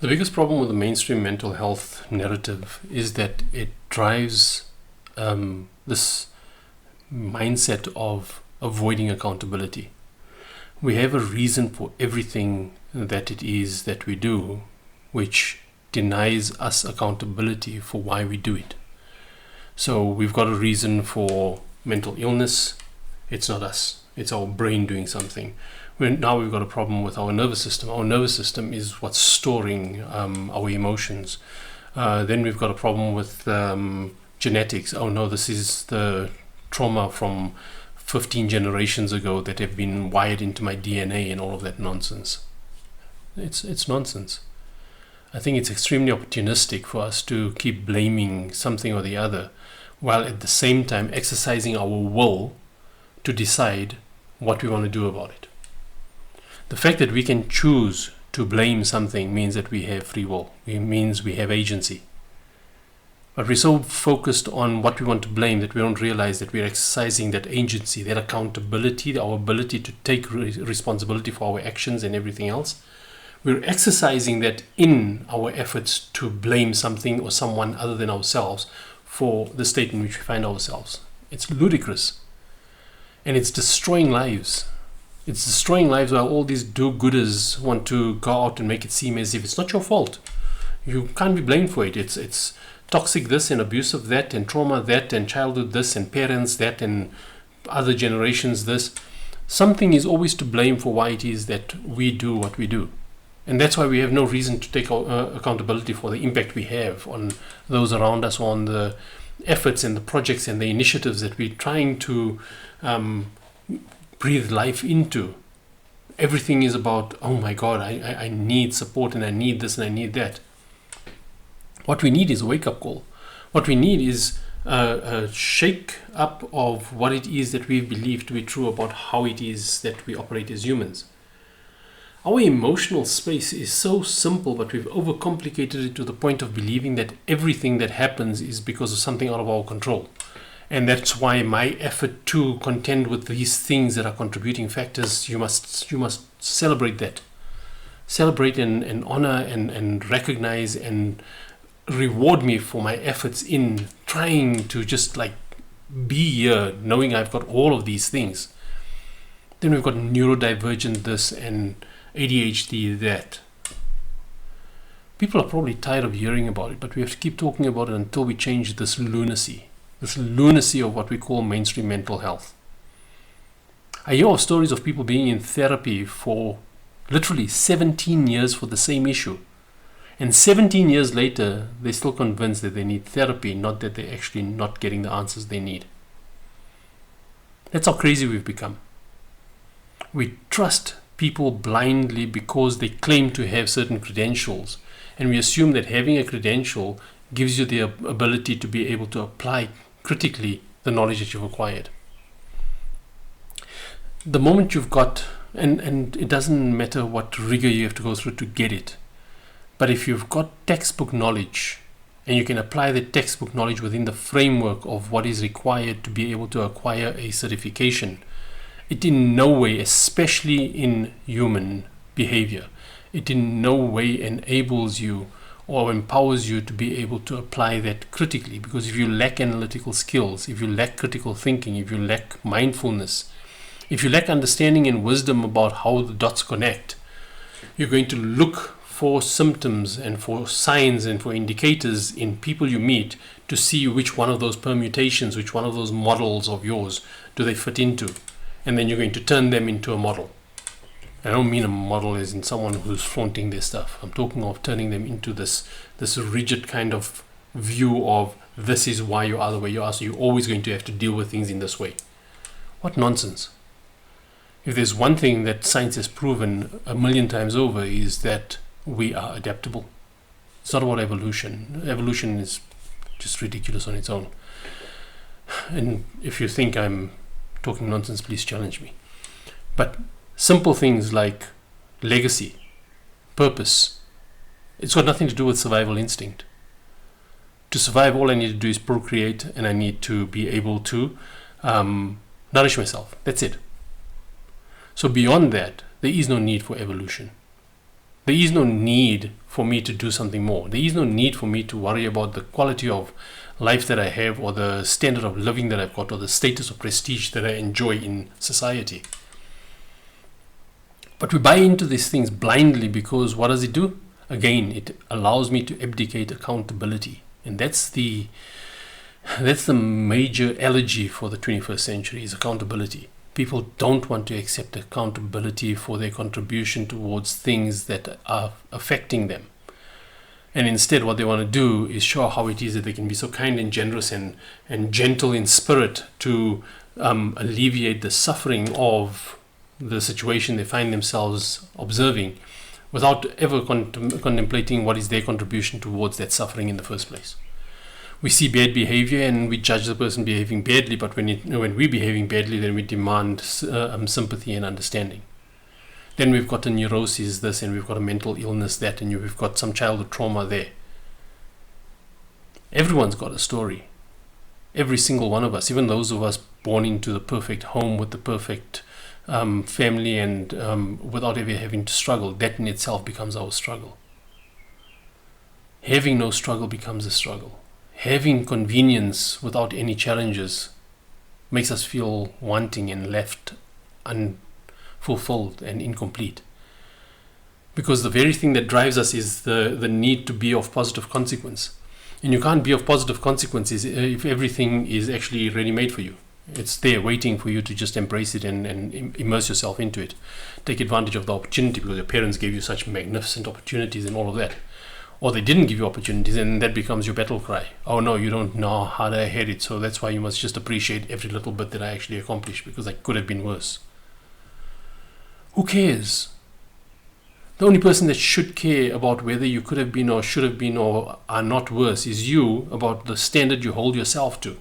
The biggest problem with the mainstream mental health narrative is that it drives this mindset of avoiding accountability. We have a reason for everything that it is that we do, which denies us accountability for why we do it. So we've got a reason for mental illness. It's not us. It's our brain doing something. Now we've got a problem with our nervous system. Our nervous system is what's storing our emotions. Then we've got a problem with genetics. Oh no, this is the trauma from 15 generations ago that have been wired into my DNA and all of that nonsense. It's nonsense. I think it's extremely opportunistic for us to keep blaming something or the other, while at the same time exercising our will to decide what we want to do about it. The fact that we can choose to blame something means that we have free will. It means we have agency. But we're so focused on what we want to blame that we don't realize that we're exercising that agency, that accountability, our ability to take responsibility for our actions and everything else. We're exercising that in our efforts to blame something or someone other than ourselves for the state in which we find ourselves. It's ludicrous. And it's destroying lives. It's destroying lives while all these do-gooders want to go out and make it seem as if it's not your fault. You can't be blamed for it. It's toxic this and abusive that and trauma that and childhood this and parents that and other generations this. Something is always to blame for why it is that we do what we do. And that's why we have no reason to take accountability for the impact we have on those around us, on the efforts and the projects and the initiatives that we're trying to breathe life into. Everything is about, oh my God, I need support and I need this and I need that. What we need is a wake-up call. What we need is a shake up of what it is that we believe to be true about how it is that we operate as humans. Our emotional space is so simple, but we've overcomplicated it to the point of believing that everything that happens is because of something out of our control. And that's why my effort to contend with these things that are contributing factors, you must celebrate that. Celebrate and honor and recognize and reward me for my efforts in trying to just like be here, knowing I've got all of these things. Then we've got neurodivergent this and ADHD that. People are probably tired of hearing about it, but we have to keep talking about it until we change this lunacy of what we call mainstream mental health. I hear of stories of people being in therapy for literally 17 years for the same issue. And 17 years later, they're still convinced that they need therapy, not that they're actually not getting the answers they need. That's how crazy we've become. We trust people blindly because they claim to have certain credentials. And we assume that having a credential gives you the ability to be able to apply critically the knowledge that you've acquired. The moment you've got, and it doesn't matter what rigor you have to go through to get it, but if you've got textbook knowledge and you can apply the textbook knowledge within the framework of what is required to be able to acquire a certification, it in no way, especially in human behavior, it in no way enables you or empowers you to be able to apply that critically. Because if you lack analytical skills, if you lack critical thinking, if you lack mindfulness, if you lack understanding and wisdom about how the dots connect, you're going to look for symptoms and for signs and for indicators in people you meet to see which one of those permutations, which one of those models of yours do they fit into. And then you're going to turn them into a model. I don't mean a model as in someone who's flaunting their stuff. I'm talking of turning them into this rigid kind of view of this is why you are the way you are, so you're always going to have to deal with things in this way. What nonsense. If there's one thing that science has proven 1,000,000 times over is that we are adaptable. It's not about evolution. Evolution is just ridiculous on its own. And if you think I'm talking nonsense, please challenge me. But simple things like legacy, purpose, it's got nothing to do with survival instinct. To survive, all I need to do is procreate, and I need to be able to nourish myself. That's it. So beyond that, there is no need for evolution. There is no need for me to do something more. There is no need for me to worry about the quality of life that I have, or the standard of living that I've got, or the status or prestige that I enjoy in society. But we buy into these things blindly because what does it do? Again, it allows me to abdicate accountability. And that's the major allergy for the 21st century, is accountability. People don't want to accept accountability for their contribution towards things that are affecting them. And instead what they want to do is show how it is that they can be so kind and generous and gentle in spirit to alleviate the suffering of the situation they find themselves observing, without ever contemplating what is their contribution towards that suffering in the first place. We see bad behavior and we judge the person behaving badly, but when we're behaving badly, then we demand sympathy and understanding. Then we've got a neurosis this, and we've got a mental illness that, and we've got some childhood trauma there. Everyone's got a story. Every single one of us, even those of us born into the perfect home with the perfect family and without ever having to struggle, that in itself becomes our struggle. Having no struggle becomes a struggle. Having convenience without any challenges makes us feel wanting and left unfulfilled and incomplete. Because the very thing that drives us is the need to be of positive consequence. And you can't be of positive consequences if everything is actually ready-made for you. It's there waiting for you to just embrace it and immerse yourself into it. Take advantage of the opportunity because your parents gave you such magnificent opportunities and all of that. Or they didn't give you opportunities, and that becomes your battle cry. Oh no, you don't know how I had it, so that's why you must just appreciate every little bit that I actually accomplished, because I could have been worse. Who cares? The only person that should care about whether you could have been or should have been or are not worse is you, about the standard you hold yourself to.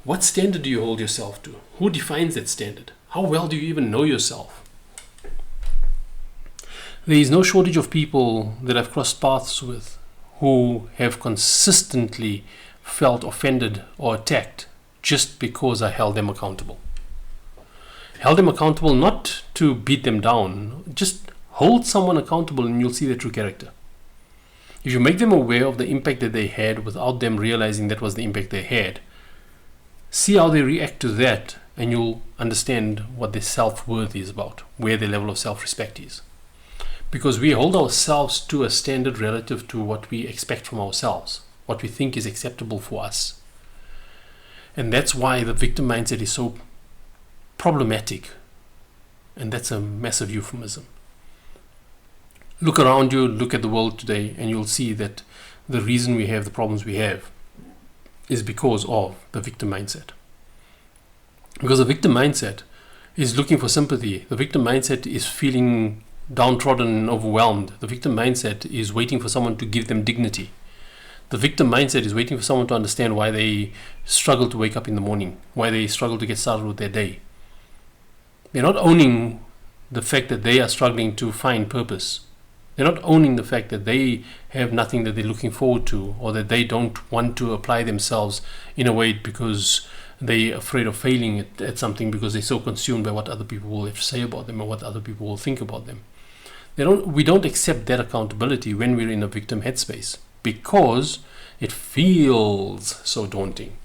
What standard do you hold yourself to? Who defines that standard? How well do you even know yourself? There is no shortage of people that I've crossed paths with who have consistently felt offended or attacked just because I held them accountable. Held them accountable not to beat them down, just hold someone accountable and you'll see their true character. If you make them aware of the impact that they had without them realizing that was the impact they had, see how they react to that, and you'll understand what their self-worth is about, where their level of self-respect is. Because we hold ourselves to a standard relative to what we expect from ourselves, what we think is acceptable for us. And that's why the victim mindset is so problematic. And that's a massive euphemism. Look around you, look at the world today, and you'll see that the reason we have the problems we have is because of the victim mindset. Because the victim mindset is looking for sympathy. The victim mindset is feeling downtrodden and overwhelmed. The victim mindset is waiting for someone to give them dignity. The victim mindset is waiting for someone to understand why they struggle to wake up in the morning, why they struggle to get started with their day. They're not owning the fact that they are struggling to find purpose. They're not owning the fact that they have nothing that they're looking forward to, or that they don't want to apply themselves in a way because they're afraid of failing at something, because they're so consumed by what other people will have to say about them or what other people will think about them. We don't accept that accountability when we're in a victim headspace, because it feels so daunting.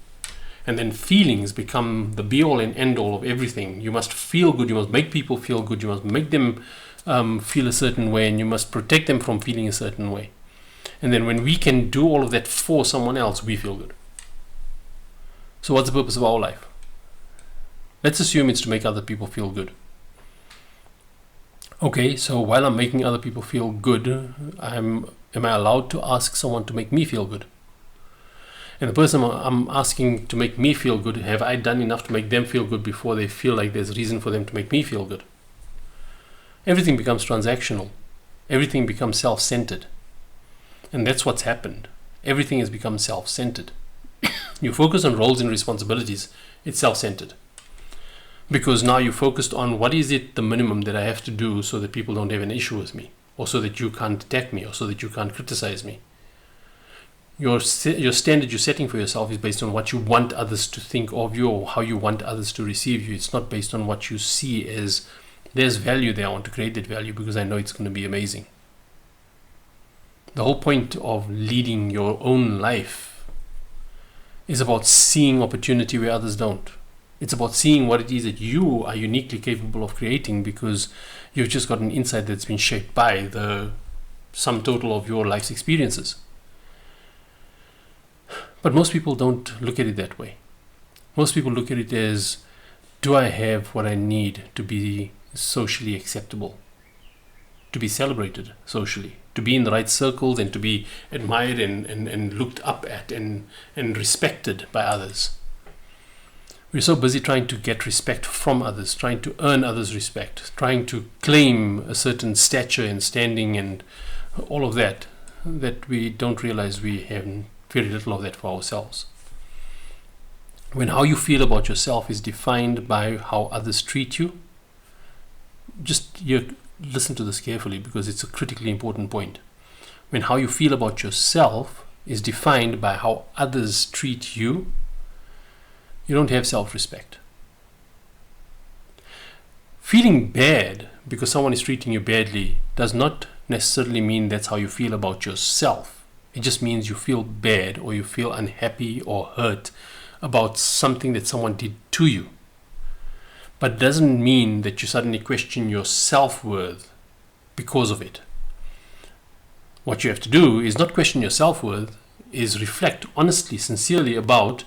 And then feelings become the be-all and end-all of everything. You must feel good, you must make people feel good, you must make them feel a certain way, and you must protect them from feeling a certain way. And then when we can do all of that for someone else, we feel good. So what's the purpose of our life? Let's assume it's to make other people feel good. Okay, so while I'm making other people feel good, am I allowed to ask someone to make me feel good? And the person I'm asking to make me feel good, have I done enough to make them feel good before they feel like there's reason for them to make me feel good? Everything becomes transactional. Everything becomes self-centered. And that's what's happened. Everything has become self-centered. You focus on roles and responsibilities, it's self-centered. Because now you're focused on what is it the minimum that I have to do so that people don't have an issue with me, or so that you can't attack me, or so that you can't criticize me. Your standard you're setting for yourself is based on what you want others to think of you, or how you want others to receive you. It's not based on what you see as There's value there. I want to create that value because I know it's going to be amazing. The whole point of leading your own life is about seeing opportunity where others don't. It's about seeing what it is that you are uniquely capable of creating because you've just got an insight that's been shaped by the sum total of your life's experiences. But most people don't look at it that way. Most people look at it as, do I have what I need to be socially acceptable, to be celebrated socially, to be in the right circles and to be admired and looked up at and respected by others. We're so busy trying to get respect from others, trying to earn others' respect, trying to claim a certain stature and standing and all of that, that we don't realize we have very little of that for ourselves. When how you feel about yourself is defined by how others treat you, just listen to this carefully because it's a critically important point. When how you feel about yourself is defined by how others treat you, you don't have self-respect. Feeling bad because someone is treating you badly does not necessarily mean that's how you feel about yourself. It just means you feel bad or you feel unhappy or hurt about something that someone did to you. But it doesn't mean that you suddenly question your self-worth because of it. What you have to do is not question your self-worth, is reflect honestly, sincerely about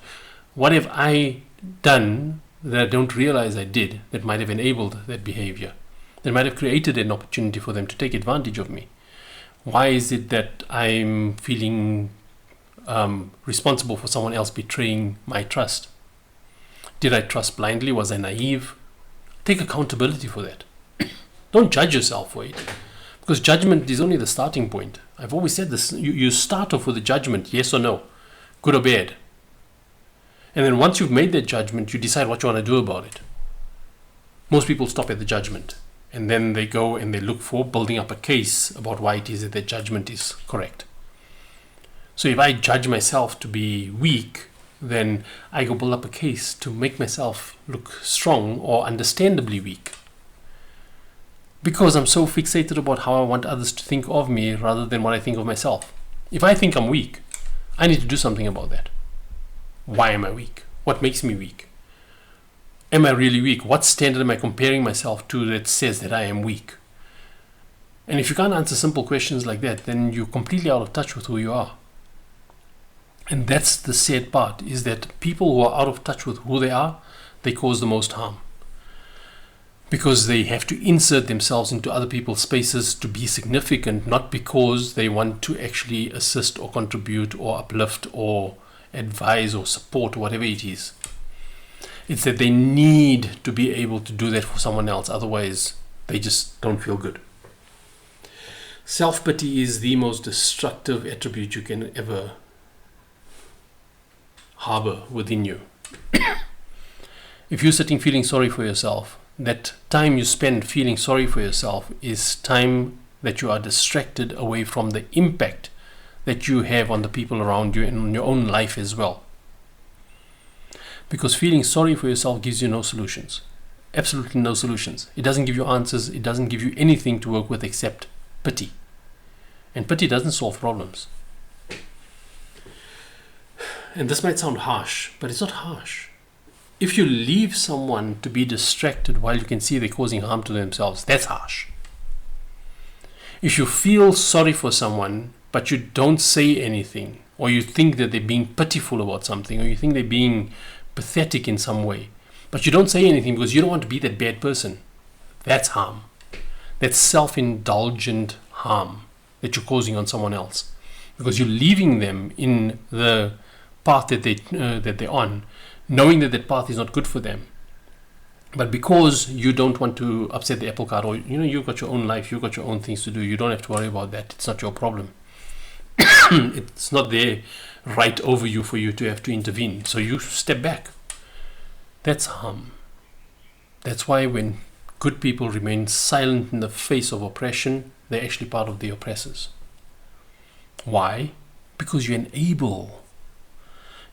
what have I done that I don't realize I did that might have enabled that behavior, that might have created an opportunity for them to take advantage of me. Why is it that I'm feeling responsible for someone else betraying my trust? Did I trust blindly? Was I naive? Take accountability for that. Don't judge yourself for it, because judgment is only the starting point. I've always said this. You start off with a judgment, yes or no, good or bad. And then once you've made that judgment, you decide what you want to do about it. Most people stop at the judgment, and then they go and they look for building up a case about why it is that their judgment is correct. So if I judge myself to be weak, then I go build up a case to make myself look strong or understandably weak. Because I'm so fixated about how I want others to think of me rather than what I think of myself. If I think I'm weak, I need to do something about that. Why am I weak? What makes me weak? Am I really weak? What standard am I comparing myself to that says that I am weak? And if you can't answer simple questions like that, then you're completely out of touch with who you are. And that's the sad part, is that people who are out of touch with who they are, they cause the most harm. Because they have to insert themselves into other people's spaces to be significant, not because they want to actually assist or contribute or uplift or advise or support or whatever it is. It's that they need to be able to do that for someone else, otherwise they just don't feel good. Self-pity is the most destructive attribute you can ever harbor within you. If you're sitting feeling sorry for yourself, that time you spend feeling sorry for yourself is time that you are distracted away from the impact that you have on the people around you and on your own life as well. Because feeling sorry for yourself gives you no solutions. Absolutely no solutions. It doesn't give you answers. It doesn't give you anything to work with except pity. And pity doesn't solve problems. And this might sound harsh, but it's not harsh. If you leave someone to be distracted while you can see they're causing harm to themselves, that's harsh. If you feel sorry for someone, but you don't say anything, or you think that they're being pitiful about something, or you think they're being pathetic in some way, but you don't say anything because you don't want to be that bad person, that's harm. That's self-indulgent harm that you're causing on someone else, because you're leaving them in the path that they're on, knowing that that path is not good for them. But because you don't want to upset the apple cart, or you've got your own life, you've got your own things to do, you don't have to worry about that. It's not your problem. It's not there right over you for you to have to intervene. So you step back. That's harm. That's why when good people remain silent in the face of oppression, they're actually part of the oppressors. Why? Because you enable.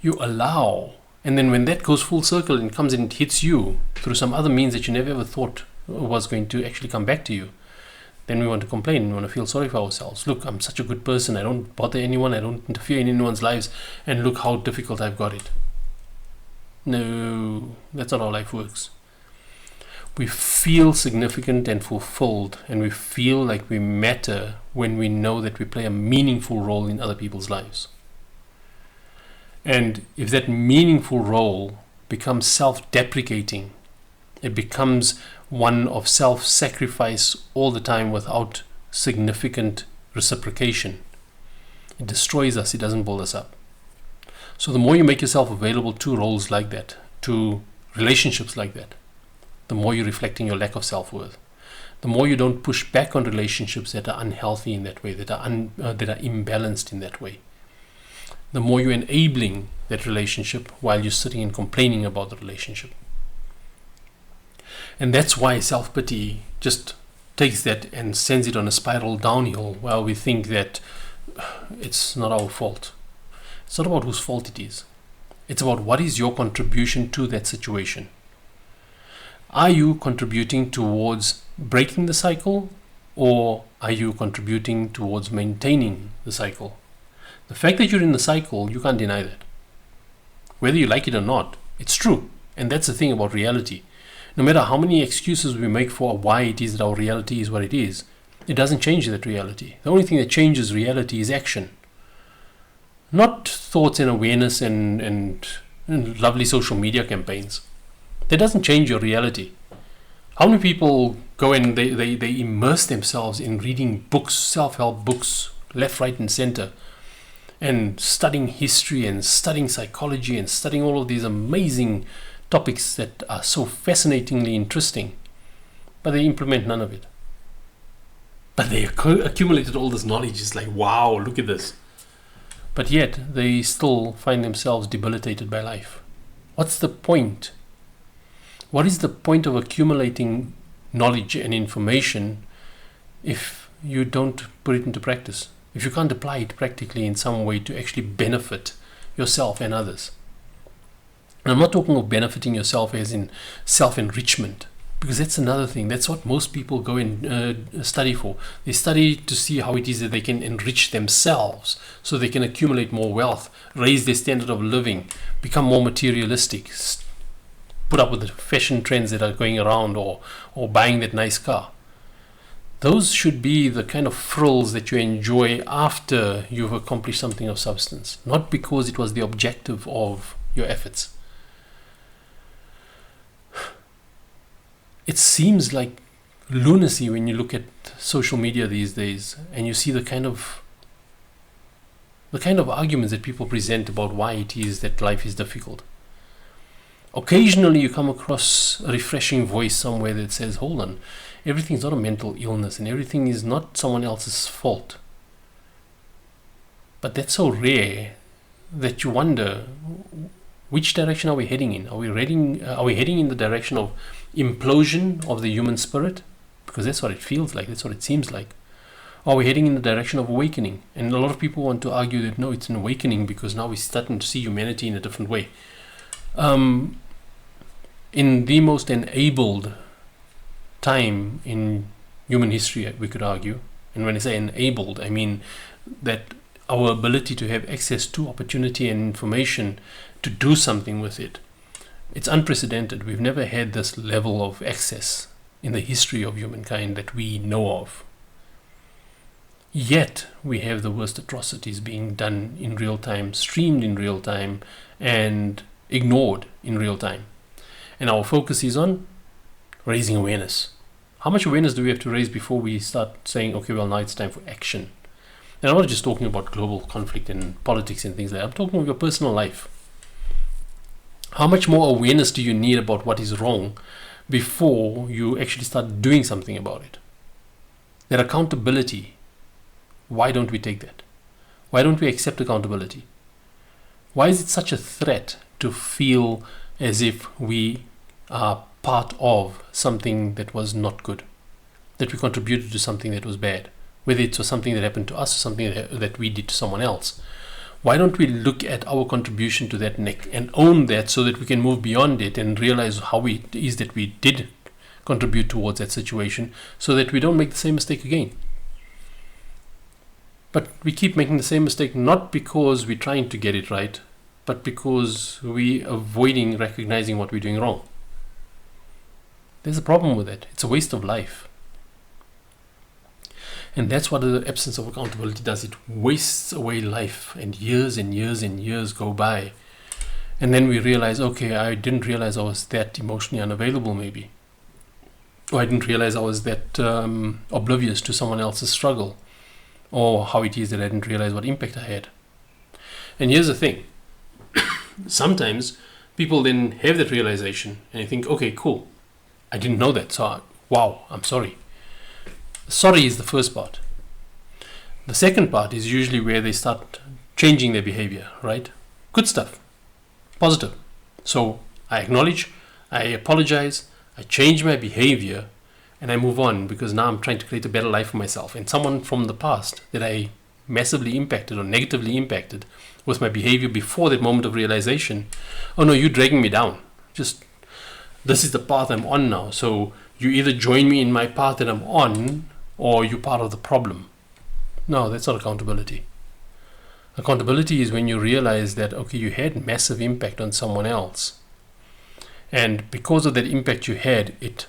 You allow. And then when that goes full circle and comes and hits you through some other means that you never ever thought was going to actually come back to you. Then we want to complain, we want to feel sorry for ourselves. Look, I'm such a good person, I don't bother anyone, I don't interfere in anyone's lives, and look how difficult I've got it. No, that's not how life works. We feel significant and fulfilled, and we feel like we matter when we know that we play a meaningful role in other people's lives. And if that meaningful role becomes self-deprecating, it becomes one of self-sacrifice all the time without significant reciprocation. It destroys us, it doesn't build us up. So the more you make yourself available to roles like that, to relationships like that, the more you're reflecting your lack of self-worth. The more you don't push back on relationships that are unhealthy in that way, that are imbalanced in that way. The more you're enabling that relationship while you're sitting and complaining about the relationship. And that's why self-pity just takes that and sends it on a spiral downhill, while we think that it's not our fault. It's not about whose fault it is. It's about what is your contribution to that situation. Are you contributing towards breaking the cycle, or are you contributing towards maintaining the cycle? The fact that you're in the cycle, you can't deny that. Whether you like it or not, it's true. And that's the thing about reality. No matter how many excuses we make for why it is that our reality is what it is, it doesn't change that reality. The only thing that changes reality is action. Not thoughts and awareness and lovely social media campaigns. That doesn't change your reality. How many people go and they immerse themselves in reading books, self-help books, left, right, and center, and studying history and studying psychology and studying all of these amazing topics that are so fascinatingly interesting, but they implement none of it. But they accumulated all this knowledge. It's like, wow, look at this. But yet they still find themselves debilitated by life. What's the point? What is the point of accumulating knowledge and information if you don't put it into practice? If you can't apply it practically in some way to actually benefit yourself and others? And I'm not talking of benefiting yourself as in self-enrichment, because that's another thing. That's what most people go and study for. They study to see how it is that they can enrich themselves so they can accumulate more wealth, raise their standard of living, become more materialistic, put up with the fashion trends that are going around, or buying that nice car. Those should be the kind of frills that you enjoy after you've accomplished something of substance, not because it was the objective of your efforts. It seems like lunacy when you look at social media these days and you see the kind of arguments that people present about why it is that life is difficult. Occasionally you come across a refreshing voice somewhere that says, hold on, everything's not a mental illness and everything is not someone else's fault. But that's so rare that you wonder, which direction are we heading in? Are we heading in the direction of implosion of the human spirit? Because that's what it feels like, that's what it seems like. Or are we heading in the direction of awakening? And a lot of people want to argue that no, it's an awakening because now we're starting to see humanity in a different way. In the most enabled time in human history, we could argue, and when I say enabled, I mean that our ability to have access to opportunity and information to do something with it, it's unprecedented. We've never had this level of access in the history of humankind that we know of. Yet we have the worst atrocities being done in real time, streamed in real time, and ignored in real time. And our focus is on raising awareness. How much awareness do we have to raise before we start saying, okay, well, now it's time for action? And I'm not just talking about global conflict and politics and things like that. I'm talking about your personal life. How much more awareness do you need about what is wrong before you actually start doing something about it? That accountability, why don't we take that? Why don't we accept accountability? Why is it such a threat to feel as if we are part of something that was not good, that we contributed to something that was bad, whether it was something that happened to us or something that we did to someone else? Why don't we look at our contribution to that and own that so that we can move beyond it and realize how it is that we did contribute towards that situation so that we don't make the same mistake again. But we keep making the same mistake not because we're trying to get it right, but because we're avoiding recognizing what we're doing wrong. There's a problem with it. It's a waste of life. And that's what the absence of accountability does. It wastes away life, and years and years and years go by. And then we realize, okay, I didn't realize I was that emotionally unavailable maybe. Or I didn't realize I was that oblivious to someone else's struggle. Or how it is that I didn't realize what impact I had. And here's the thing. Sometimes people then have that realization and they think, okay, cool. I didn't know that. So, wow, I'm sorry. Sorry is the first part. The second part is usually where they start changing their behavior, right? Good stuff. Positive. So I acknowledge, I apologize, I change my behavior, and I move on because now I'm trying to create a better life for myself. And someone from the past that I massively impacted or negatively impacted with my behavior before that moment of realization, oh no, you're dragging me down. Just, this is the path I'm on now. So you either join me in my path that I'm on, or you're part of the problem. No, that's not accountability. Accountability is when you realize that, okay, you had massive impact on someone else. And because of that impact you had, it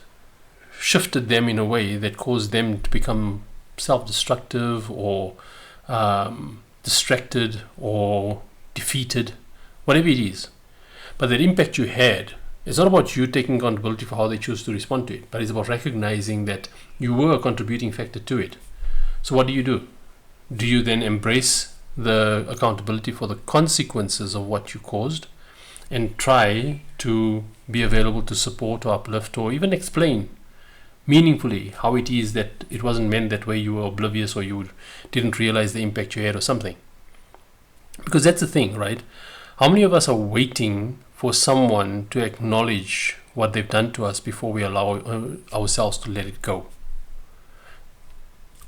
shifted them in a way that caused them to become self-destructive or distracted or defeated, whatever it is. But that impact you had, it's not about you taking accountability for how they choose to respond to it, but it's about recognizing that you were a contributing factor to it. So what do? Do you then embrace the accountability for the consequences of what you caused and try to be available to support or uplift or even explain meaningfully how it is that it wasn't meant that way, you were oblivious or you didn't realize the impact you had or something? Because that's the thing, right? How many of us are waiting for someone to acknowledge what they've done to us before we allow ourselves to let it go?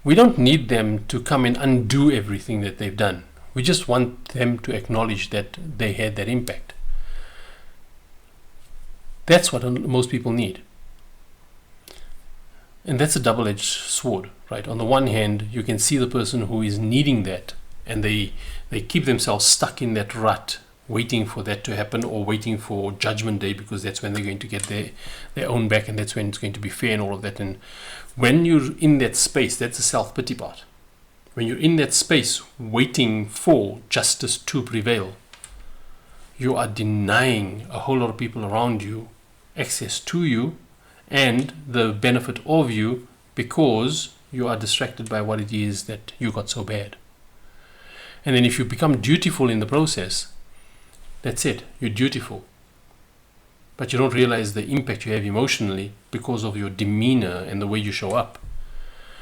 We don't need them to come and undo everything that they've done. We just want them to acknowledge that they had that impact. That's what most people need. And that's a double-edged sword, right? On the one hand, you can see the person who is needing that, and they keep themselves stuck in that rut, waiting for that to happen or waiting for Judgment Day, because that's when they're going to get their own back, and that's when it's going to be fair and all of that. And when you're in that space, that's the self-pity part. When you're in that space waiting for justice to prevail, you are denying a whole lot of people around you access to you and the benefit of you because you are distracted by what it is that you got so bad. And then if you become dutiful in the process, that's it, you're dutiful. But you don't realize the impact you have emotionally because of your demeanor and the way you show up.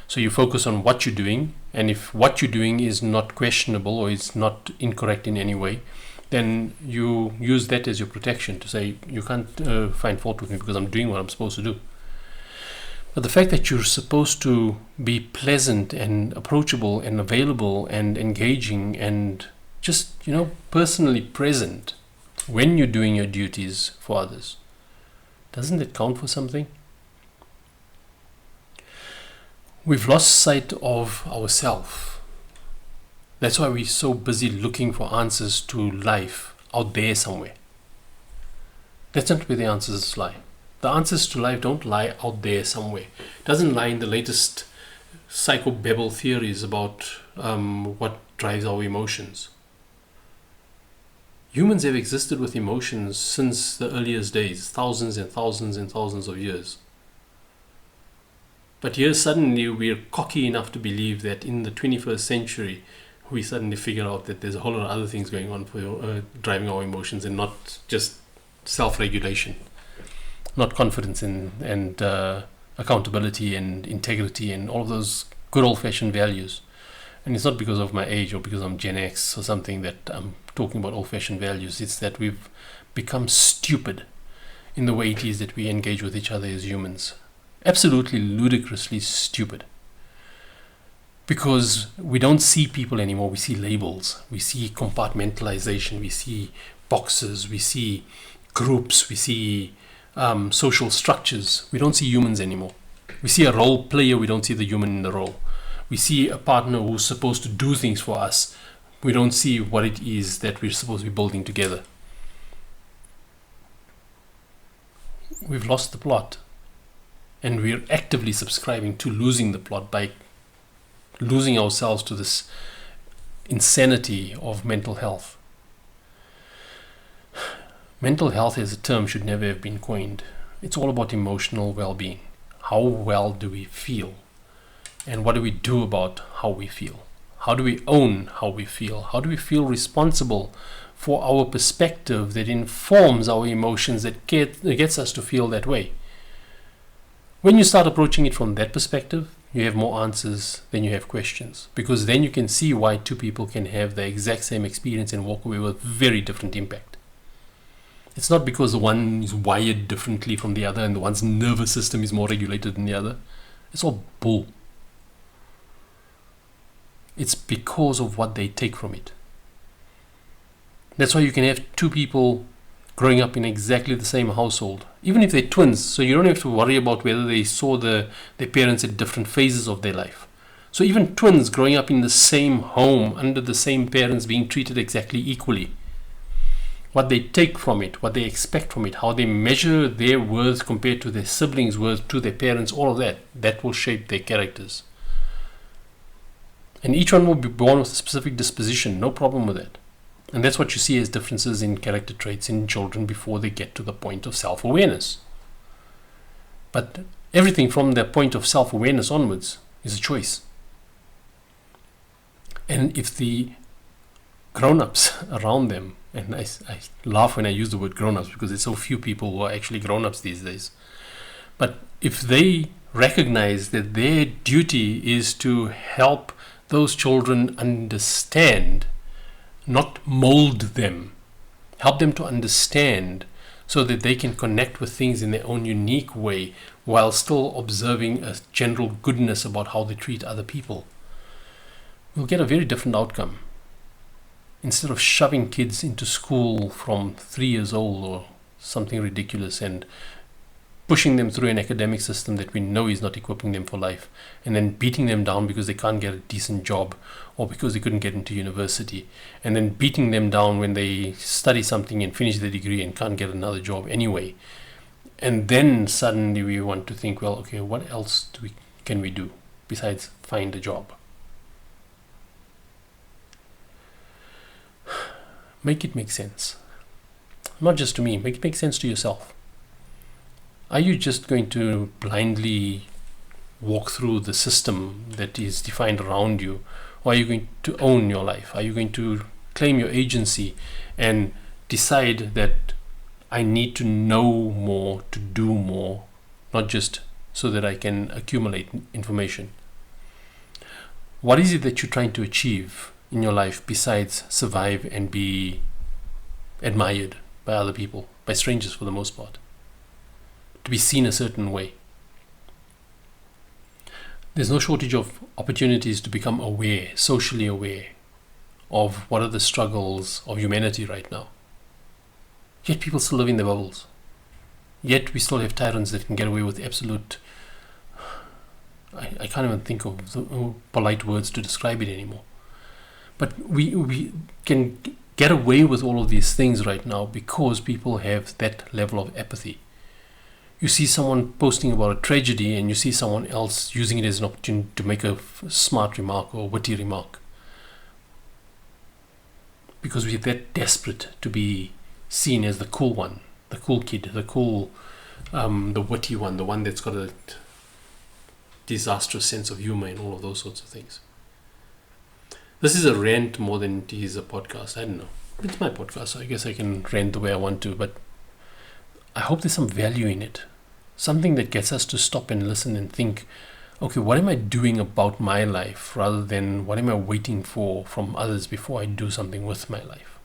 So you focus on what you're doing, and if what you're doing is not questionable or it's not incorrect in any way, then you use that as your protection to say, you can't find fault with me because I'm doing what I'm supposed to do. But the fact that you're supposed to be pleasant and approachable and available and engaging and just, personally present when you're doing your duties for others, doesn't it count for something? We've lost sight of ourselves. That's why we're so busy looking for answers to life out there somewhere. That's not where the answers lie. The answers to life don't lie out there somewhere. It doesn't lie in the latest psychobabble theories about what drives our emotions. Humans have existed with emotions since the earliest days, thousands and thousands and thousands of years. But here suddenly we're cocky enough to believe that in the 21st century we suddenly figure out that there's a whole lot of other things going on for driving our emotions and not just self-regulation, not confidence and accountability and integrity and all of those good old-fashioned values. And it's not because of my age or because I'm Gen X or something that I'm talking about old-fashioned values. It's that we've become stupid in the way it is that we engage with each other as humans. Absolutely ludicrously stupid. Because we don't see people anymore, we see labels, we see compartmentalization, we see boxes, we see groups, we see social structures, we don't see humans anymore. We see a role player, we don't see the human in the role. We see a partner who's supposed to do things for us. We don't see what it is that we're supposed to be building together. We've lost the plot. And we're actively subscribing to losing the plot by losing ourselves to this insanity of mental health. Mental health as a term should never have been coined. It's all about emotional well-being. How well do we feel? And what do we do about how we feel? How do we own how we feel? How do we feel responsible for our perspective that informs our emotions, that gets us to feel that way? When you start approaching it from that perspective, you have more answers than you have questions, because then you can see why two people can have the exact same experience and walk away with very different impact. It's not because the one is wired differently from the other and the one's nervous system is more regulated than the other. It's all bull. It's because of what they take from it. That's why you can have two people growing up in exactly the same household, even if they're twins, so you don't have to worry about whether they saw their parents at different phases of their life. So even twins growing up in the same home, under the same parents, being treated exactly equally, what they take from it, what they expect from it, how they measure their worth compared to their siblings' worth, to their parents, all of that will shape their characters. And each one will be born with a specific disposition, no problem with that. And that's what you see as differences in character traits in children before they get to the point of self-awareness. But everything from the point of self-awareness onwards is a choice. And if the grown-ups around them, and I laugh when I use the word grown-ups because there's so few people who are actually grown-ups these days, but if they recognize that their duty is to help those children understand, not mold them, help them to understand so that they can connect with things in their own unique way while still observing a general goodness about how they treat other people, we'll get a very different outcome. Instead of shoving kids into school from 3 years old or something ridiculous and pushing them through an academic system that we know is not equipping them for life, and then beating them down because they can't get a decent job or because they couldn't get into university, and then beating them down when they study something and finish their degree and can't get another job anyway. And then suddenly we want to think, well, okay, what else can we do besides find a job? Make it make sense. Not just to me, make it make sense to yourself. Are you just going to blindly walk through the system that is defined around you? Or are you going to own your life? Are you going to claim your agency and decide that I need to know more to do more, not just so that I can accumulate information? What is it that you're trying to achieve in your life besides survive and be admired by other people, by strangers for the most part? To be seen a certain way. There's no shortage of opportunities to become aware, socially aware of what are the struggles of humanity right now. Yet people still live in their bubbles. Yet we still have tyrants that can get away with absolute... I can't even think of the polite words to describe it anymore. But we can get away with all of these things right now because people have that level of apathy. You see someone posting about a tragedy and you see someone else using it as an opportunity to make a smart remark or witty remark. Because we're that desperate to be seen as the cool one, the cool kid, the cool, the witty one, the one that's got a disastrous sense of humor and all of those sorts of things. This is a rant more than it is a podcast. I don't know. It's my podcast, so I guess I can rant the way I want to, but I hope there's some value in it. Something that gets us to stop and listen and think, okay, what am I doing about my life rather than what am I waiting for from others before I do something with my life?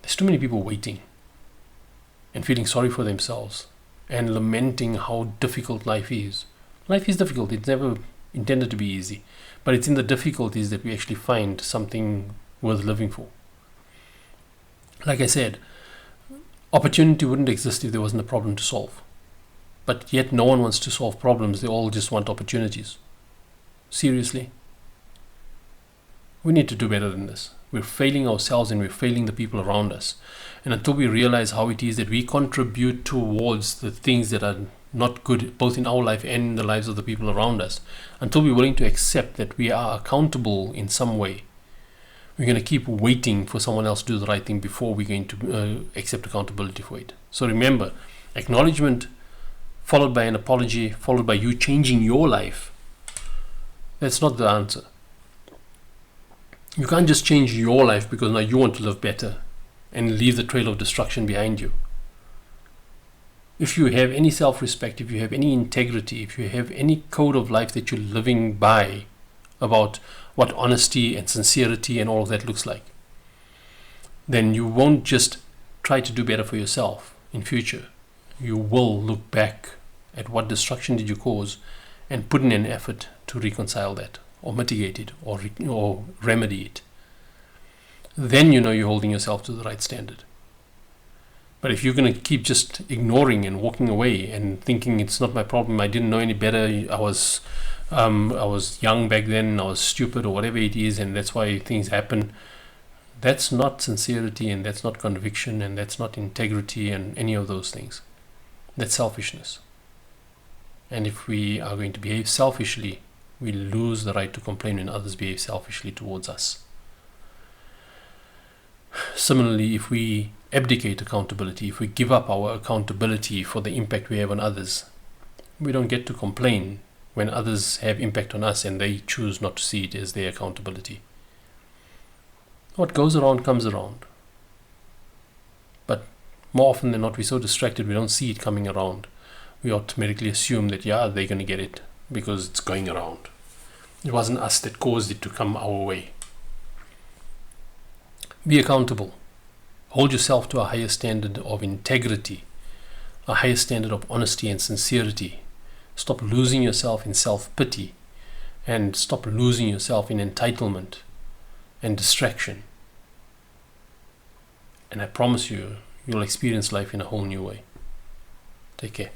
There's too many people waiting and feeling sorry for themselves and lamenting how difficult life is. Life is difficult. It's never intended to be easy. But it's in the difficulties that we actually find something worth living for. Like I said, Opportunity wouldn't exist if there wasn't a problem to solve. But yet no one wants to solve problems. They all just want opportunities. Seriously? We need to do better than this. We're failing ourselves and we're failing the people around us. And until we realize how it is that we contribute towards the things that are not good, both in our life and in the lives of the people around us, until we're willing to accept that we are accountable in some way, we're going to keep waiting for someone else to do the right thing before we're going to accept accountability for it. So remember, acknowledgement followed by an apology, followed by you changing your life, that's not the answer. You can't just change your life because now you want to live better and leave the trail of destruction behind you. If you have any self-respect, if you have any integrity, if you have any code of life that you're living by about what honesty and sincerity and all of that looks like, then you won't just try to do better for yourself in future. You will look back at what destruction did you cause and put in an effort to reconcile that or mitigate it or remedy it. Then you know you're holding yourself to the right standard. But if you're going to keep just ignoring and walking away and thinking it's not my problem, I didn't know any better, I was young back then, I was stupid or whatever it is, and that's why things happen, that's not sincerity and that's not conviction and that's not integrity and any of those things. That's selfishness. And if we are going to behave selfishly, we lose the right to complain when others behave selfishly towards us. Similarly, if we abdicate accountability, if we give up our accountability for the impact we have on others, we don't get to complain when others have impact on us and they choose not to see it as their accountability. What goes around comes around. But more often than not, we're so distracted we don't see it coming around. We automatically assume that, yeah, they're going to get it because it's going around. It wasn't us that caused it to come our way. Be accountable. Hold yourself to a higher standard of integrity, a higher standard of honesty and sincerity. Stop losing yourself in self-pity and stop losing yourself in entitlement and distraction. And I promise you, you'll experience life in a whole new way. Take care.